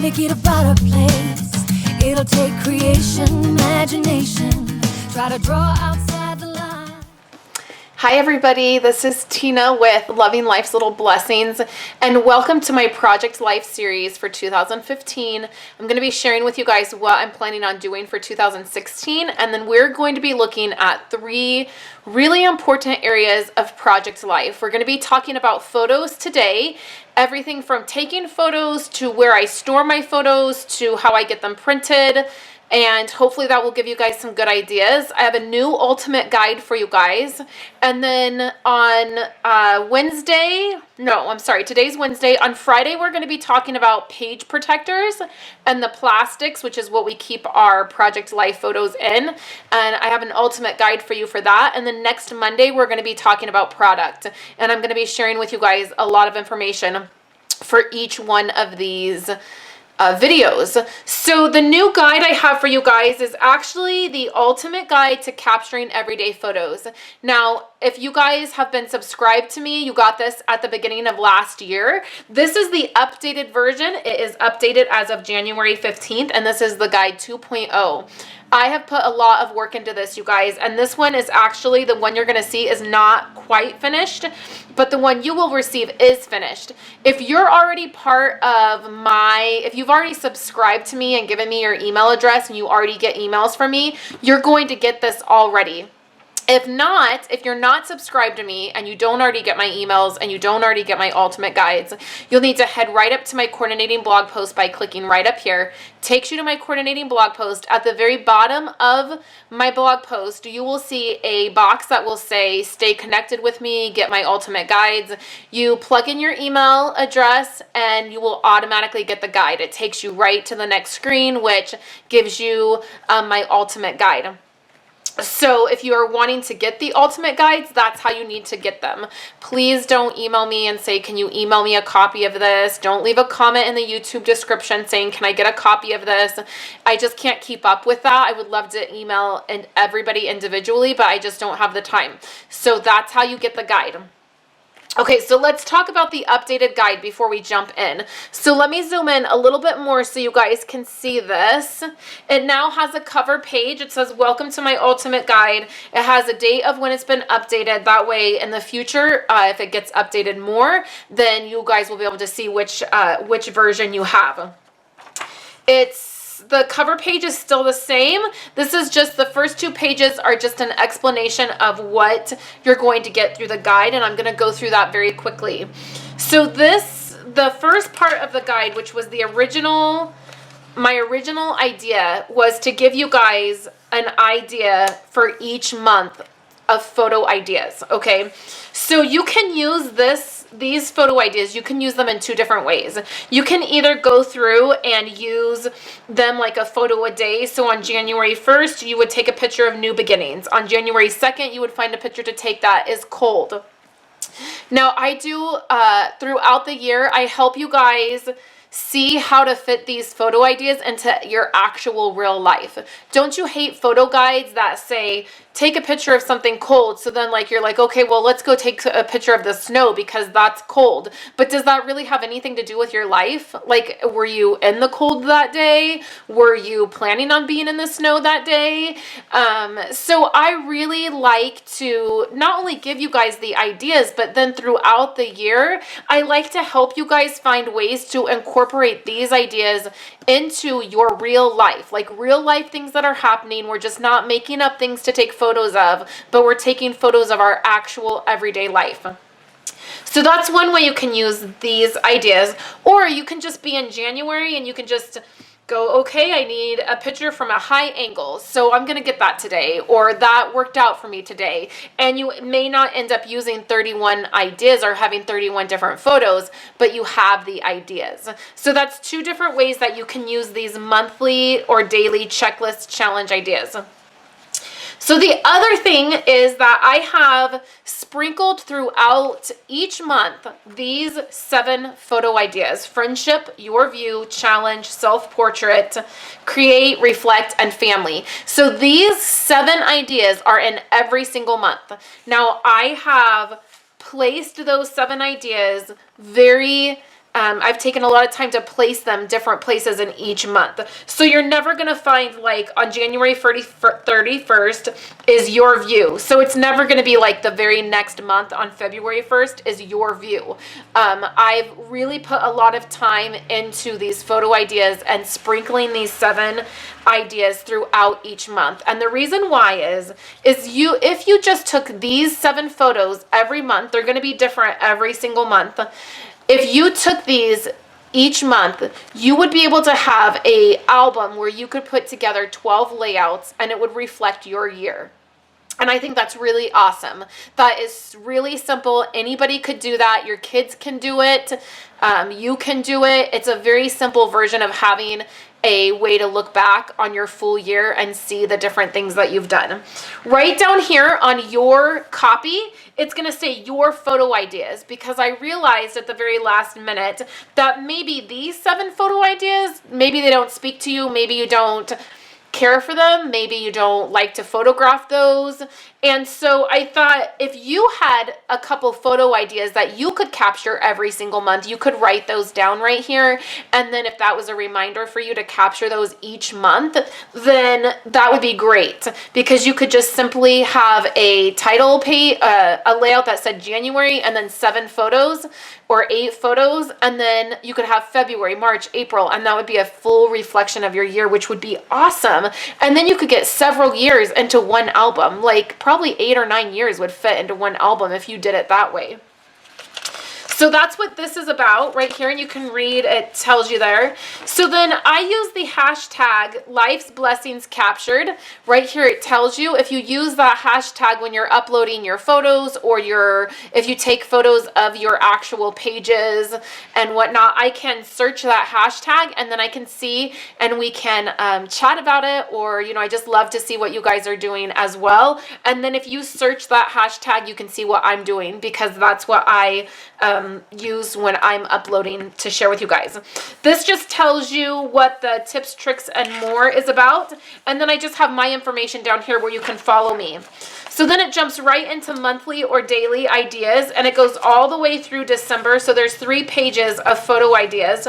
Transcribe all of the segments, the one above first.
make it a brighter place. It'll take creation, imagination. Try to draw outside the line. Hi everybody, this is Tina with Loving Life's Little Blessings, and welcome to my Project Life series for 2015. I'm going to be sharing with you guys what I'm planning on doing for 2016, and then we're going to be looking at 3 really important areas of Project Life. We're going to be talking about photos today, everything from taking photos to where I store my photos to how I get them printed. And hopefully that will give you guys some good ideas. I have a new ultimate guide for you guys. And then on today's Wednesday. On Friday, we're going to be talking about page protectors and the plastics, which is what we keep our Project Life photos in. And I have an ultimate guide for you for that. And then next Monday, we're going to be talking about product. And I'm going to be sharing with you guys a lot of information for each one of these videos. So the new guide I have for you guys is actually the ultimate guide to capturing everyday photos. Now, if you guys have been subscribed to me, you got this at the beginning of last year. This is the updated version. It is updated as of January 15th, and this is the guide 2.0. I have put a lot of work into this, you guys, and this one is actually the one you're going to see is not quite finished, but the one you will receive is finished. If you're already if you've already subscribed to me and given me your email address and you already get emails from me, you're going to get this already. If not, if you're not subscribed to me and you don't already get my emails and you don't already get my ultimate guides, you'll need to head right up to my coordinating blog post by clicking right up here. Takes you to my coordinating blog post. At the very bottom of my blog post, you will see a box that will say, stay connected with me, get my ultimate guides. You plug in your email address and you will automatically get the guide. It takes you right to the next screen, which gives you my ultimate guide. So if you are wanting to get the ultimate guides, that's how you need to get them. Please don't email me and say, can you email me a copy of this? Don't leave a comment in the YouTube description saying, can I get a copy of this? I just can't keep up with that. I would love to email everybody individually, but I just don't have the time. So that's how you get the guide. Okay, so let's talk about the updated guide before we jump in. So let me zoom in a little bit more so you guys can see this. It now has a cover page. It says, welcome to my ultimate guide. It has a date of when it's been updated. That way in the future, if it gets updated more, then you guys will be able to see which version you have. The cover page is still the same. This is just the first 2 pages are just an explanation of what you're going to get through the guide, and I'm going to go through that very quickly. So the first part of the guide, which was my original idea, was to give you guys an idea for each month of photo ideas, okay? So you can use these photo ideas, you can use them in 2 different ways. You can either go through and use them like a photo a day. So on January 1st, you would take a picture of new beginnings. On January 2nd, you would find a picture to take that is cold. Now, I do, throughout the year, I help you guys see how to fit these photo ideas into your actual real life. Don't you hate photo guides that say, take a picture of something cold? So then you're like, okay, well, let's go take a picture of the snow because that's cold. But does that really have anything to do with your life? Like, were you in the cold that day? Were you planning on being in the snow that day? So I really like to not only give you guys the ideas, but then throughout the year, I like to help you guys find ways to incorporate these ideas into your real life, like real life things that are happening. We're just not making up things to take photos of, but we're taking photos of our actual everyday life. So that's one way you can use these ideas. Or you can just be in January and you can just go, okay, I need a picture from a high angle, so I'm going to get that today, or that worked out for me today. And you may not end up using 31 ideas or having 31 different photos, but you have the ideas. So that's 2 different ways that you can use these monthly or daily checklist challenge ideas. So the other thing is that I have sprinkled throughout each month these 7 photo ideas: friendship, your view, challenge, self-portrait, create, reflect, and family. So these 7 ideas are in every single month. Now I have placed those 7 ideas very I've taken a lot of time to place them different places in each month. So you're never going to find like on January 31st is your view. So it's never going to be like the very next month on February 1st is your view. I've really put a lot of time into these photo ideas and sprinkling these 7 ideas throughout each month. And the reason why is if you just took these 7 photos every month, they're going to be different every single month. If you took these each month, you would be able to have a album where you could put together 12 layouts and it would reflect your year. And I think that's really awesome. That is really simple. Anybody could do that. Your kids can do it. You can do it. It's a very simple version of having a way to look back on your full year and see the different things that you've done. Right down here on your copy, it's going to say your photo ideas, because I realized at the very last minute that maybe these 7 photo ideas, maybe they don't speak to you, maybe you don't care for them, maybe you don't like to photograph those. And so I thought if you had a couple photo ideas that you could capture every single month, you could write those down right here. And then if that was a reminder for you to capture those each month, then that would be great, because you could just simply have a title page, a layout that said January and then 7 photos or 8 photos. And then you could have February, March, April, and that would be a full reflection of your year, which would be awesome. And then you could get several years into one album, like probably 8 or 9 years would fit into one album if you did it that way. So that's what this is about right here, and you can read, it tells you there. So then I use the hashtag Life's Blessings Captured. Right here it tells you if you use that hashtag when you're uploading your photos, or if you take photos of your actual pages and whatnot, I can search that hashtag and then I can see and we can chat about it, or I just love to see what you guys are doing as well. And then if you search that hashtag, you can see what I'm doing, because that's what I use when I'm uploading to share with you guys. This just tells you what the tips, tricks, and more is about. And then I just have my information down here where you can follow me. So then it jumps right into monthly or daily ideas, and it goes all the way through December. So there's 3 pages of photo ideas.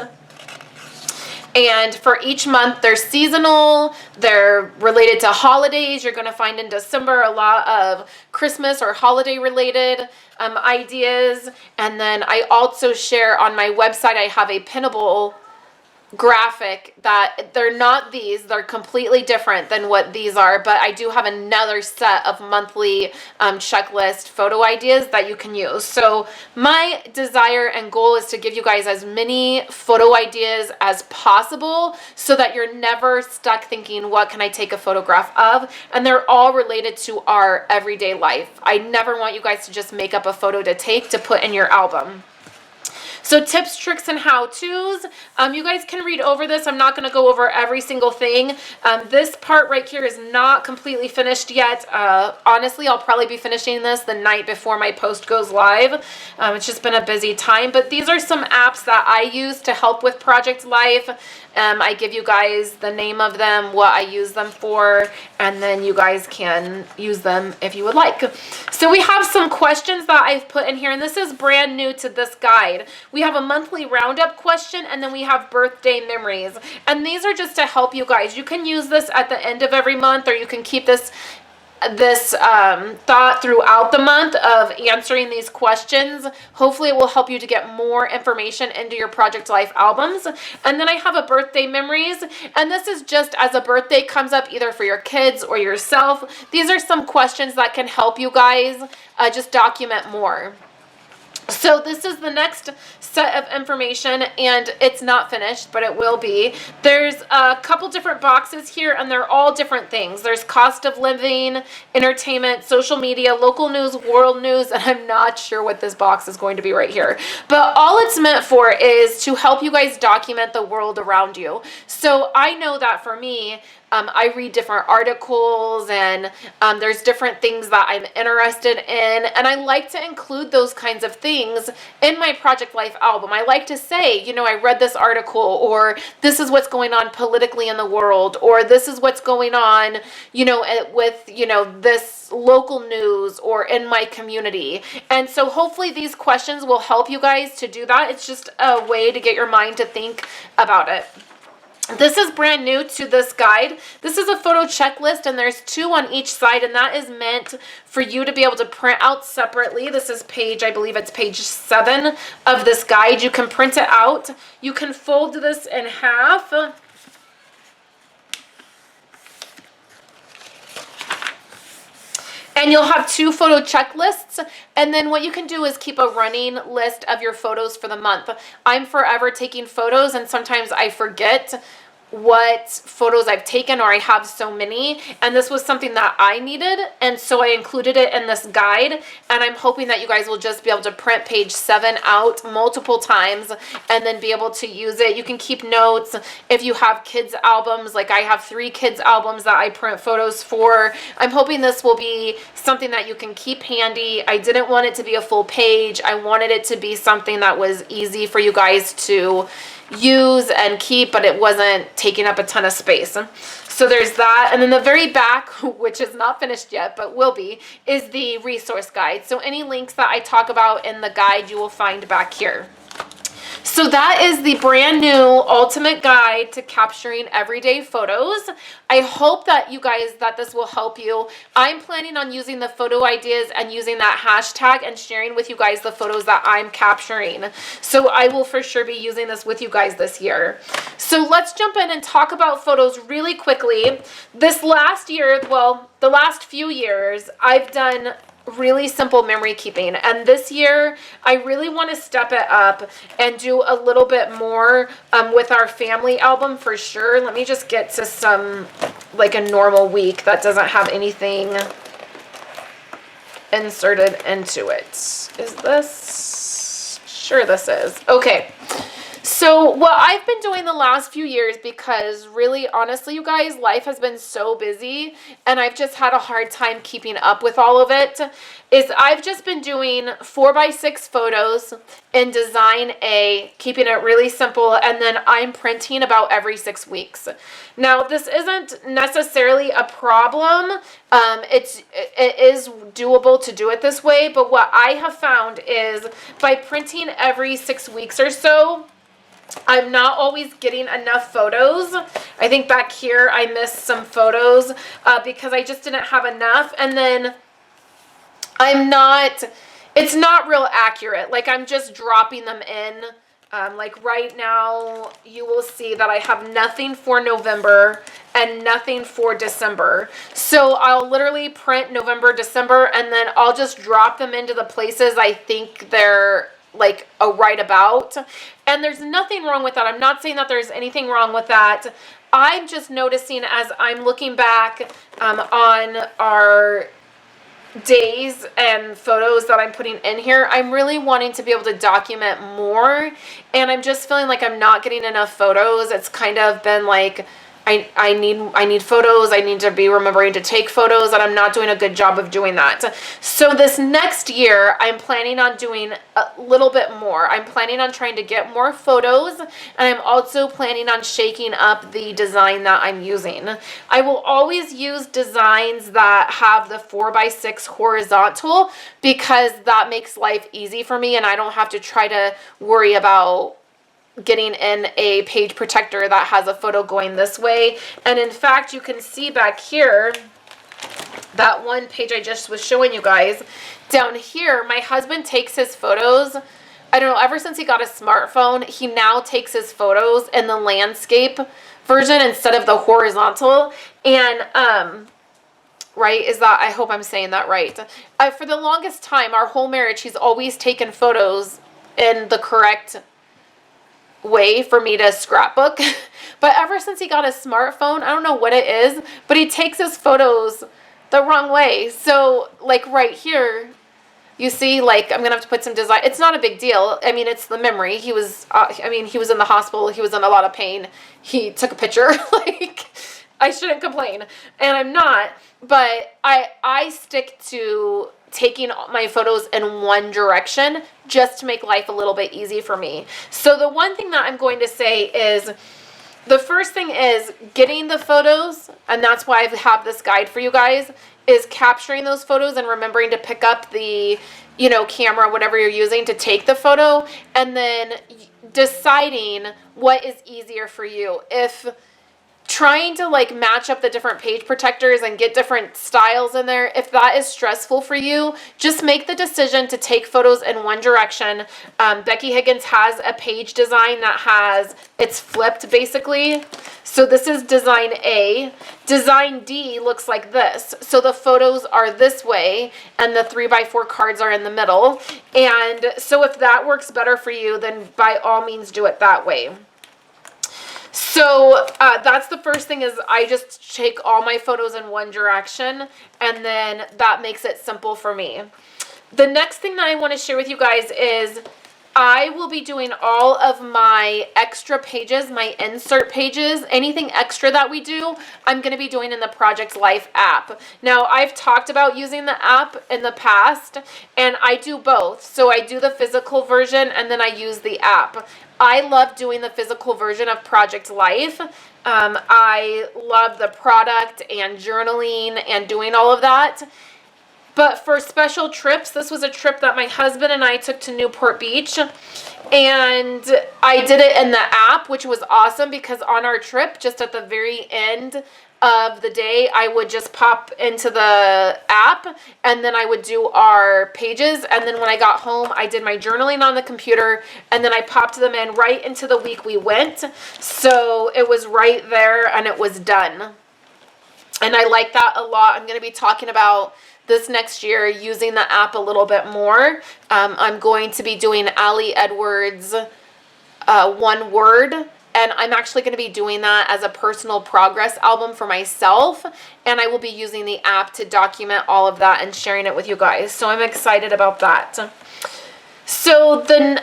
And for each month, they're seasonal, they're related to holidays. You're going to find in December a lot of Christmas or holiday related ideas. And then I also share on my website, I have a pinnable graphic that they're not these, they're completely different than what these are, but I do have another set of monthly checklist photo ideas that you can use. So my desire and goal is to give you guys as many photo ideas as possible so that you're never stuck thinking, what can I take a photograph of? And they're all related to our everyday life. I never want you guys to just make up a photo to take to put in your album. So tips, tricks, and how-tos. You guys can read over this. I'm not going to go over every single thing. This part right here is not completely finished yet. Honestly, I'll probably be finishing this the night before my post goes live. It's just been a busy time. But these are some apps that I use to help with Project Life. I give you guys the name of them, what I use them for, and then you guys can use them if you would like. So we have some questions that I've put in here, and this is brand new to this guide. We have a monthly roundup question, and then we have birthday memories. And these are just to help you guys. You can use this at the end of every month, or you can keep this thought throughout the month of answering these questions. Hopefully it will help you to get more information into your Project Life albums. And then I have a birthday memories, and this is just as a birthday comes up either for your kids or yourself. These are some questions that can help you guys just document more. So this is the next set of information, and it's not finished, but it will be. There's a couple different boxes here, and they're all different things. There's cost of living, entertainment, social media, local news, world news, and I'm not sure what this box is going to be right here. But all it's meant for is to help you guys document the world around you. So I know that for me, I read different articles, and there's different things that I'm interested in, and I like to include those kinds of things in my Project Life album. I like to say, you know, I read this article, or this is what's going on politically in the world, or this is what's going on, you know, with, you know, this local news or in my community. And so hopefully these questions will help you guys to do that. It's just a way to get your mind to think about it. This is brand new to this guide. This is a photo checklist, and there's 2 on each side, and that is meant for you to be able to print out separately. This is page, I believe it's page 7 of this guide. You can print it out. You can fold this in half. And you'll have 2 photo checklists. And then what you can do is keep a running list of your photos for the month. I'm forever taking photos, and sometimes I forget what photos I've taken, or I have so many, and this was something that I needed, and so I included it in this guide. And I'm hoping that you guys will just be able to print page 7 out multiple times and then be able to use it. You can keep notes if you have kids albums. Like I have 3 kids albums that I print photos for. I'm hoping this will be something that you can keep handy. I didn't want it to be a full page. I wanted it to be something that was easy for you guys to use and keep, but it wasn't taking up a ton of space. So there's that. And then the very back, which is not finished yet, but will be, is the resource guide. So any links that I talk about in the guide, you will find back here. So that is the brand new ultimate guide to capturing everyday photos. I hope that you guys, that this will help you. I'm planning on using the photo ideas and using that hashtag and sharing with you guys the photos that I'm capturing. So I will for sure be using this with you guys this year. So let's jump in and talk about photos really quickly. This last year, well, the last few years, I've done really simple memory keeping, and this year I really want to step it up and do a little bit more with our family album for sure. Let me just get to some, like a normal week that doesn't have anything inserted into it. Is this? Sure this is. Okay. So what I've been doing the last few years, because really, honestly, you guys, life has been so busy and I've just had a hard time keeping up with all of it, is I've just been doing 4x6 photos in Design A, keeping it really simple, and then I'm printing about every 6 weeks. Now, this isn't necessarily a problem. It is doable to do it this way, but what I have found is by printing every 6 weeks or so, I'm not always getting enough photos. I think back here I missed some photos because I just didn't have enough. And then it's not real accurate. Like I'm just dropping them in. Like right now you will see that I have nothing for November and nothing for December. So I'll literally print November, December, and then I'll just drop them into the places I think they're like a right about. And there's nothing wrong with that. I'm not saying that there's anything wrong with that. I'm just noticing as I'm looking back on our days and photos that I'm putting in here, I'm really wanting to be able to document more, and I'm just feeling like I'm not getting enough photos. It's kind of been like I need photos. I need to be remembering to take photos, and I'm not doing a good job of doing that. So this next year, I'm planning on doing a little bit more. I'm planning on trying to get more photos, and I'm also planning on shaking up the design that I'm using. I will always use designs that have the 4x6 horizontal because that makes life easy for me, and I don't have to try to worry about getting in a page protector that has a photo going this way. And in fact, you can see back here, that one page I just was showing you guys, down here, my husband takes his photos, I don't know, ever since he got a smartphone, he now takes his photos in the landscape version instead of the horizontal. And right, is that, I hope I'm saying that right. For the longest time, our whole marriage, he's always taken photos in the correct way for me to scrapbook. But ever since he got a smartphone, I don't know what it is, but he takes his photos the wrong way. So like right here, you see, like I'm gonna have to put some design. It's not a big deal. I mean, it's the memory. He was, he was in the hospital. He was in a lot of pain. He took a picture. Like, I shouldn't complain, and I'm not, but I stick to taking my photos in one direction just to make life a little bit easy for me. So the one thing that I'm going to say is, the first thing is getting the photos, and that's why I have this guide for you guys, is capturing those photos and remembering to pick up the, you know, camera, whatever you're using to take the photo, and then deciding what is easier for you. If trying to like match up the different page protectors and get different styles in there, if that is stressful for you, just make the decision to take photos in one direction. Becky Higgins has a page design that has, it's flipped basically. So this is design A. Design D looks like this. So the photos are this way and the 3x4 cards are in the middle. And so if that works better for you, then by all means do it that way. So that's the first thing, is I just take all my photos in one direction, and then that makes it simple for me. The next thing that I want to share with you guys is I will be doing all of my extra pages, my insert pages, anything extra that we do, I'm going to be doing in the Project Life app. Now, I've talked about using the app in the past, and I do both. So I do the physical version, and then I use the app. I love doing the physical version of Project Life. I love the product and journaling and doing all of that. But for special trips, this was a trip that my husband and I took to Newport Beach, and I did it in the app, which was awesome because on our trip, just at the very end of the day, I would just pop into the app, and then I would do our pages, and then when I got home, I did my journaling on the computer, and then I popped them in right into the week we went, so it was right there, and it was done. And I like that a lot. I'm going to be talking about this next year using the app a little bit more. I'm going to be doing Ali Edwards' One Word, and I'm actually going to be doing that as a personal progress album for myself, and I will be using the app to document all of that and sharing it with you guys. So I'm excited about that. So then,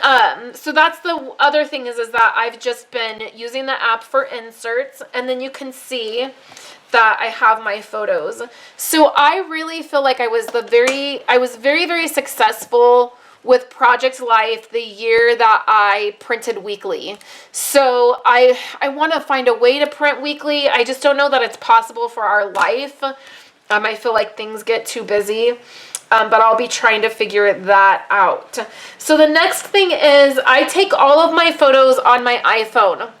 so that's the other thing is that I've just been using the app for inserts, and then you can see that I have my photos. So I really feel like I was very, very successful with Project Life the year that I printed weekly. So I want to find a way to print weekly. I just don't know that it's possible for our life. I feel like things get too busy. But I'll be trying to figure that out. So the next thing is I take all of my photos on my iPhone.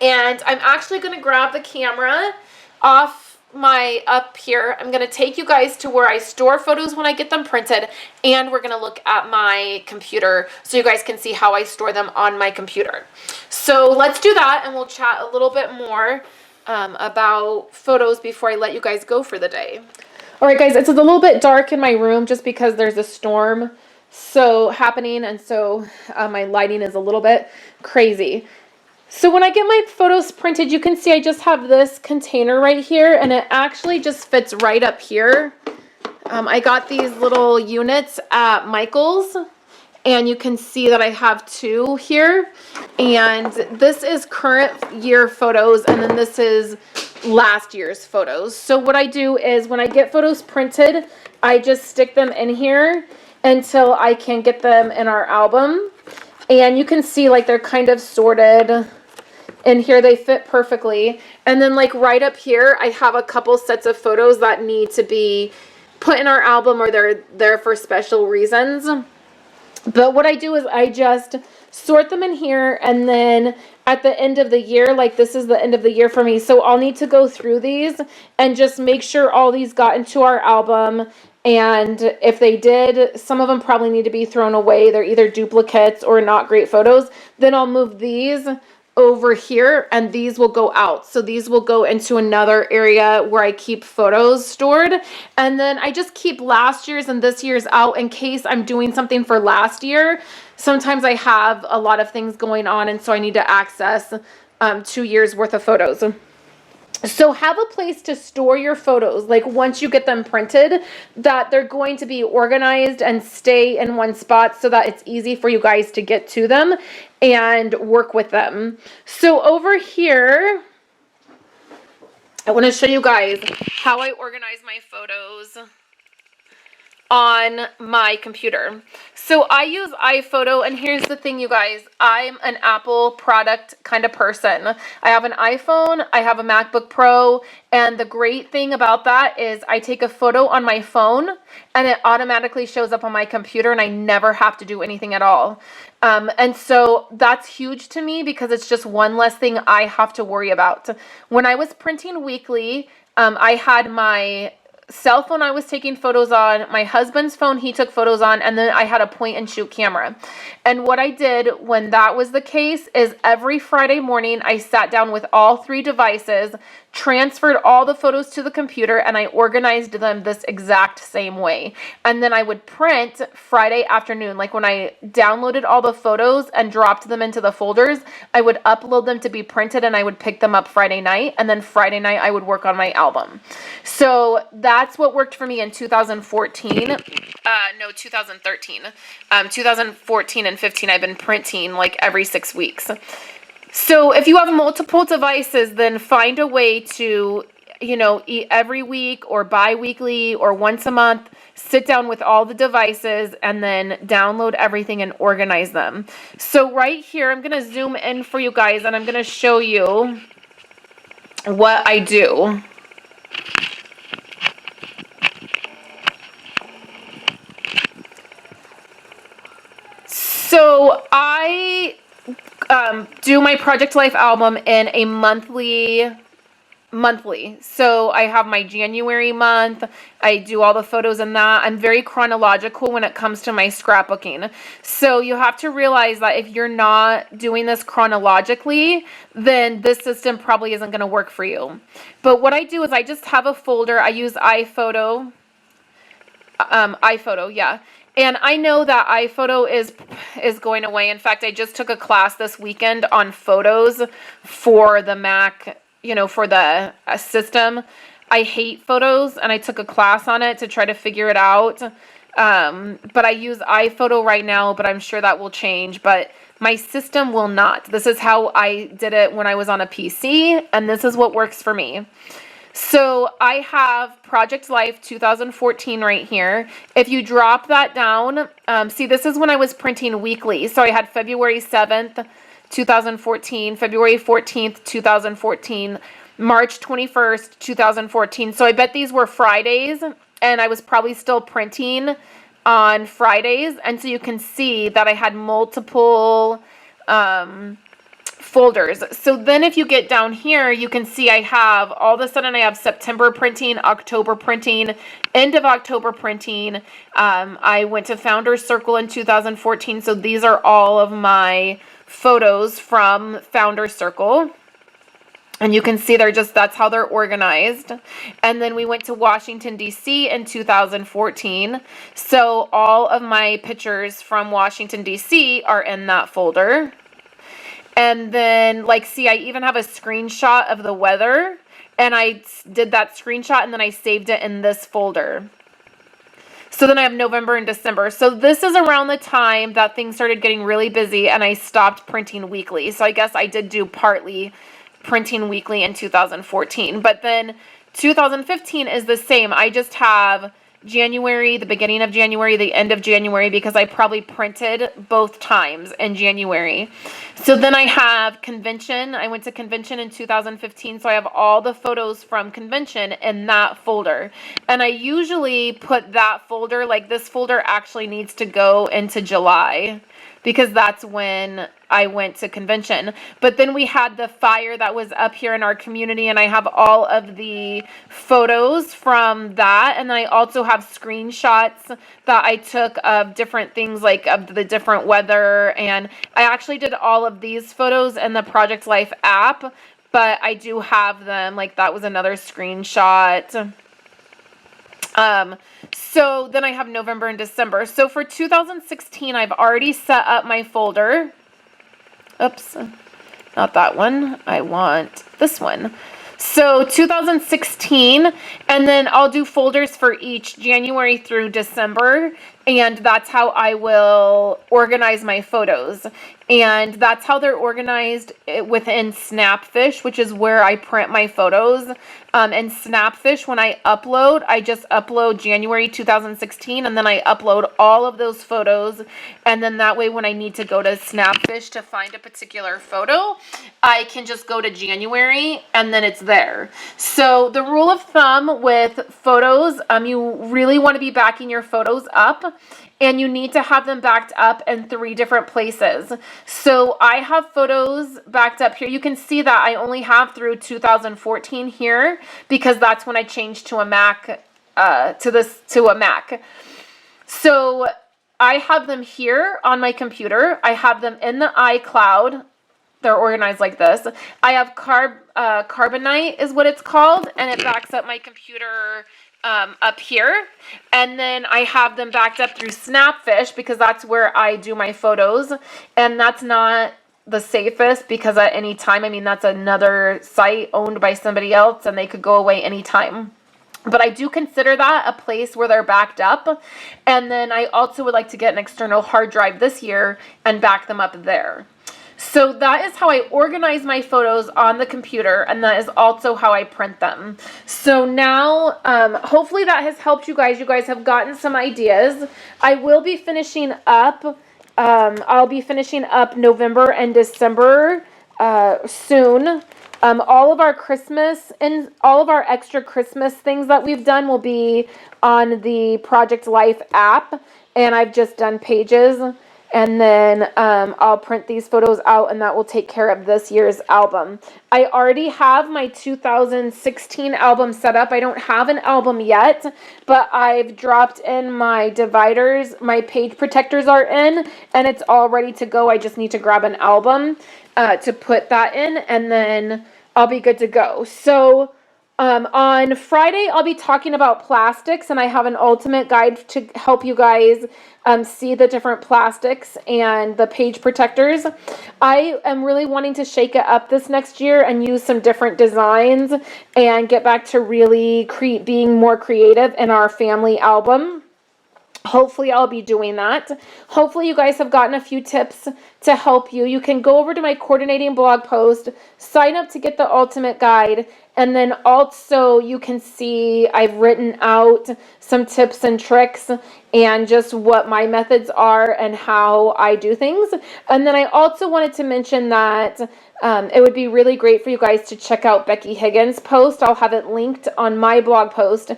And I'm actually going to grab the camera off up here. I'm going to take you guys to where I store photos when I get them printed. And we're going to look at my computer so you guys can see how I store them on my computer. So let's do that, and we'll chat a little bit more about photos before I let you guys go for the day. All right, guys, it's a little bit dark in my room just because there's a storm happening, and so my lighting is a little bit crazy. So when I get my photos printed, you can see I just have this container right here, and it actually just fits right up here. I got these little units at Michael's, and you can see that I have 2 here, and this is current year photos, and then this is last year's photos. So what I do is when I get photos printed, I just stick them in here until I can get them in our album. And you can see like they're kind of sorted in here. They fit perfectly. And then like right up here, I have a couple sets of photos that need to be put in our album, or they're there for special reasons. But what I do is I just sort them in here, and then at the end of the year, like this is the end of the year for me, so I'll need to go through these and just make sure all these got into our album. And if they did, some of them probably need to be thrown away. They're either duplicates or not great photos. Then I'll move these over here, and these will go out. So these will go into another area where I keep photos stored. And then I just keep last year's and this year's out in case I'm doing something for last year. Sometimes I have a lot of things going on, and so I need to access 2 years worth of photos. So have a place to store your photos, like once you get them printed, that they're going to be organized and stay in one spot so that it's easy for you guys to get to them and work with them. So over here, I want to show you guys how I organize my photos on my computer. So I use iPhoto, and here's the thing, you guys. I'm an Apple product kind of person. I have an iPhone, I have a MacBook Pro, and the great thing about that is I take a photo on my phone and it automatically shows up on my computer, and I never have to do anything at all. And so that's huge to me because it's just one less thing I have to worry about. When I was printing weekly, I had my cell phone I was taking photos on, my husband's phone he took photos on, and then I had a point and shoot camera. And what I did when that was the case is every Friday morning I sat down with all 3 devices, transferred all the photos to the computer, and I organized them this exact same way. And then I would print Friday afternoon. Like when I downloaded all the photos and dropped them into the folders, I would upload them to be printed, and I would pick them up Friday night, and then Friday night I would work on my album. So that's what worked for me in 2014. 2013. 2014 and 15 I've been printing like every 6 weeks. So if you have multiple devices, then find a way to, every week or bi-weekly or once a month, sit down with all the devices and then download everything and organize them. So right here, I'm going to zoom in for you guys, and I'm going to show you what I do. So I do my Project Life album in a monthly. So I have my January month. I do all the photos in that. I'm very chronological when it comes to my scrapbooking. So you have to realize that if you're not doing this chronologically, then this system probably isn't going to work for you. But what I do is I just have a folder. I use iPhoto. Yeah. And I know that iPhoto is going away. In fact, I just took a class this weekend on photos for the Mac, for the system. I hate photos, and I took a class on it to try to figure it out. But I use iPhoto right now, but I'm sure that will change. But my system will not. This is how I did it when I was on a PC, and this is what works for me. So I have Project Life 2014 right here. If you drop that down, see, this is when I was printing weekly. So I had February 7th, 2014, February 14th, 2014, March 21st, 2014. So I bet these were Fridays, and I was probably still printing on Fridays. And so you can see that I had multiple folders. So then if you get down here, you can see I have, all of a sudden I have September printing, October printing, end of October printing. I went to Founders Circle in 2014. So these are all of my photos from Founders Circle. And you can see that's how they're organized. And then we went to Washington, D.C. in 2014. So all of my pictures from Washington, D.C. are in that folder. And then, see, I even have a screenshot of the weather, and I did that screenshot, and then I saved it in this folder. So then I have November and December. So this is around the time that things started getting really busy, and I stopped printing weekly. So I guess I did do partly printing weekly in 2014. But then 2015 is the same. I just have January, the beginning of January, the end of January, because I probably printed both times in January. So then I have convention. I went to convention in 2015, so I have all the photos from convention in that folder. And I usually put that folder, this folder actually needs to go into July, because that's when I went to convention. But then we had the fire that was up here in our community, and I have all of the photos from that. And then I also have screenshots that I took of different things, of the different weather. And I actually did all of these photos in the Project Life app, but I do have them. That was another screenshot. So then I have November and December. So for 2016, I've already set up my folder. Oops, not that one. I want this one. So 2016, and then I'll do folders for each January through December, and that's how I will organize my photos. And that's how they're organized within Snapfish, which is where I print my photos. And Snapfish, when I upload, I just upload January 2016, and then I upload all of those photos. And then that way, when I need to go to Snapfish to find a particular photo, I can just go to January, and then it's there. So the rule of thumb with photos, you really want to be backing your photos up, and you need to have them backed up in 3 different places. So I have photos backed up here. You can see that I only have through 2014 here because that's when I changed to a Mac, to a Mac. So I have them here on my computer. I have them in the iCloud. They're organized like this. I have Carbonite is what it's called, and it backs up my computer up here. And then I have them backed up through Snapfish because that's where I do my photos. And that's not the safest because at any time, I mean, that's another site owned by somebody else and they could go away anytime. But I do consider that a place where they're backed up. And then I also would like to get an external hard drive this year and back them up there. So that is how I organize my photos on the computer, and that is also how I print them. So now, hopefully that has helped you guys. You guys have gotten some ideas. I will be finishing up, I'll be finishing up November and December soon. All of our Christmas and all of our extra Christmas things that we've done will be on the Project Life app, and I've just done pages. And then I'll print these photos out, and that will take care of this year's album. I already have my 2016 album set up. I don't have an album yet, but I've dropped in my dividers. My page protectors are in, and it's all ready to go. I just need to grab an album to put that in, and then I'll be good to go. So on Friday, I'll be talking about plastics, and I have an ultimate guide to help you guys see the different plastics and the page protectors. I am really wanting to shake it up this next year and use some different designs and get back to really being more creative in our family album. Hopefully I'll be doing that. Hopefully you guys have gotten a few tips to help you. You can go over to my coordinating blog post, sign up to get the ultimate guide, and then also you can see I've written out some tips and tricks and just what my methods are and how I do things. And then I also wanted to mention that it would be really great for you guys to check out Becky Higgins' post. I'll have it linked on my blog post.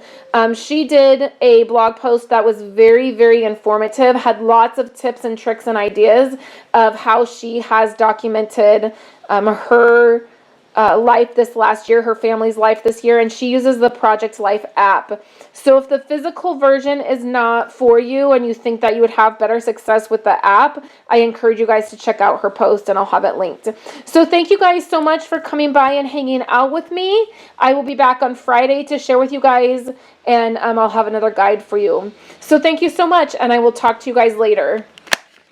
She did a blog post that was very, very informative, had lots of tips and tricks and ideas of how she has documented her life this last year, her family's life this year, and she uses the Project Life app. So if the physical version is not for you and you think that you would have better success with the app, I encourage you guys to check out her post, and I'll have it linked. So thank you guys so much for coming by and hanging out with me. I will be back on Friday to share with you guys, and I'll have another guide for you. So thank you so much, and I will talk to you guys later.